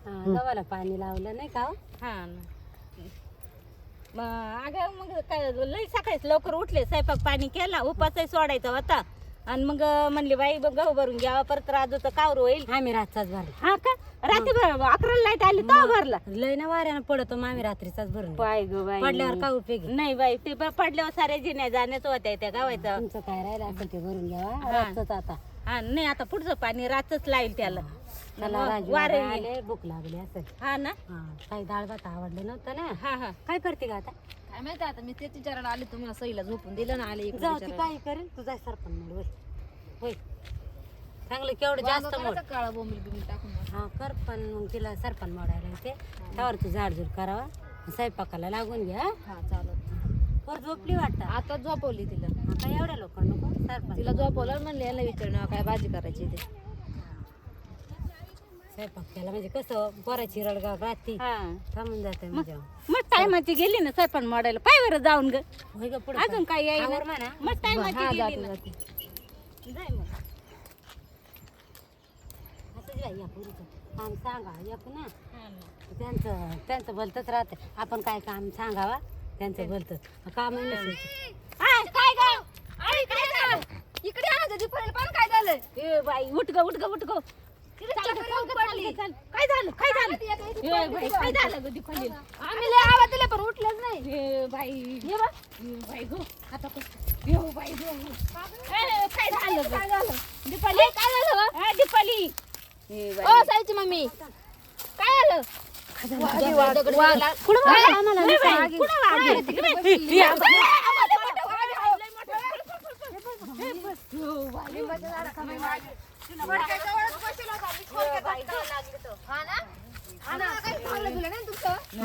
गव्हाला पाणी लावलं नाही का हो? हा ना. मग अगं मग काय लई सकाळीच लवकर उठले, स्वयंपाक पाणी केला, उपासही सोडायचा होता. आणि मग म्हणली बाई गहू भरून घ्यावा, परत राजूचं कावरू होईल. आम्ही रातचाच भरला. हा का? रात्री 11 लाईट आली तेव्हा भरला. लय ना वाऱ्यानं पडतो मग आम्ही रात्रीचाच भरून घेतो. बाय ग बाई, पडल्यावर काय उपयोग आहे? नाही बाई, ते पडल्यावर साऱ्या जिन्या जाण्याच होत्या त्या गावाचा. तुमचं काय राहिलं असेल ते भरून घ्यावा हा. रातचंच आता. हा नाही, आता पुढचं पाणी रातच लाईल त्याला. मला राजू वारे आले, भूक लागली असेल. हा ना. हा काही डाळ भात आवडलं नव्हतं ना. हा हा. काय करते का आता? काय माहिती आता, मी तेच विचारायला आले तुम्हाला, सईला झोपून दिलं ना, आले इकडे जाऊ ती विचारायला. काही करेल तुझा सरपण मोड होय होय चांगलं केवढं जास्त मोड. काळा बोंबील बिंबील टाकून मग. हा कर, पण मग तिला सरपण मोडायला येते त्यावर तू झाडझूड करावा, स्वयंपाकाला लागून घ्या. हा चालत. वर झोपली वाटतं. आता झोपवली तिला. आता एवढ्या लोकांना नको सरपण. तिला झोपवलं, म्हणले याला विचारणं काय भाजी करायची ते. स्वयंपाक केला म्हणजे कसं पोराची रडगाव राहती हा. थांबून जाते म्हणजे. मग टायमाची गेली ना सरपण मोडायला, पाय बरं जाऊन ग. होय ग पुढे अजून काय येईल आवर म्हणा. मग टायमाची हा, गेली जाते, ना. जाते. जाय मग. असं या पुरीचं काम सांगा एक ना, हा ना. त्यांचं त्यांचं भलतंच राहते. आपण काय काम सांगावा त्यांचं भलतं काम नसेल. आ, काय ग? आई, काय झालं? इकडे आणायचं दीपावलीला पण काय झालं? ए बाई, उठ ग, उठ ग, उठ ग. चाल, पडली. काय झालं? काय झालं? ए बाई, काय झालं ग दीपालीला? आम्ही लय आवाज दिला पण उठलंच नाही. ए बाई, ये बा. ए बाई गो, आता कसं? ए बाई गो. ए, काय झालं ग? काय झालं? दीपाली, काय झालं? ए दीपाली. ए बाई. ओ साईची मम्मी, काय झालं? दगड लागला. कुठं काय? वाघ? नाही बाई, कुठं वाघ आहे? ए बाई. या बाई. आम्हाला मोठं वाघ आहे.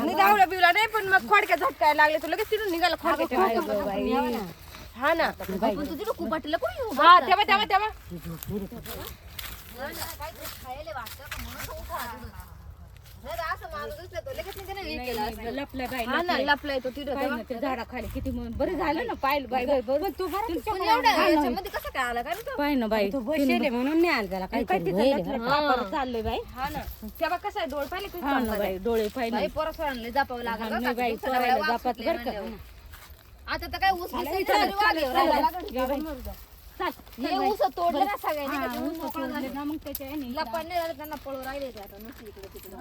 निघावला बिवला नाही, पण मग खोडक्या झटकाय लागले तुला, लगेच तिथून निघाला खोडक्या. हा ना, पण तुझी खूप वाटलं कोणी. हा तेव्हा तेव्हा तेव्हा लपल्या बाई, हा ना, लपलाय तो तिथं पाय तेव्हा. ना त्या झाडाखाली किती बरं झालं ना, पाहिलं बाई बाई बरोबर. तू पण एवढं याच्यामध्ये कसं काय आला काय माहिती? पाय ना बाई, तो बसेल म्हणून नाही आला त्याला काय काहीतरी तिथं होईल. लपलं पापावर चाललंय बाई. हा ना, तेव्हा कसं आहे, डोळ पाहिले किती हा ना चमकत आहे. बाई, डोळे पाहिजे. बाई पोरं सोडायला जापावं लागलं हा बरं नाही का, बाई, दिवसाला पोरायला वाघ जापात सुटले बरं का. म्हणल्यावर. आता तर काय ऊस बिसायचं तरी वाघ येऊ राहिला. चल, हे ऊस तोडले ना सगळ्यांनी, हा, का ते ऊस ऊस मोकळं झालं. तोडले ना, मग त्याच्या याने लपड नाही झालं, त्यांना पळू राहिले ते आता नुसतं इकडे तिकडे.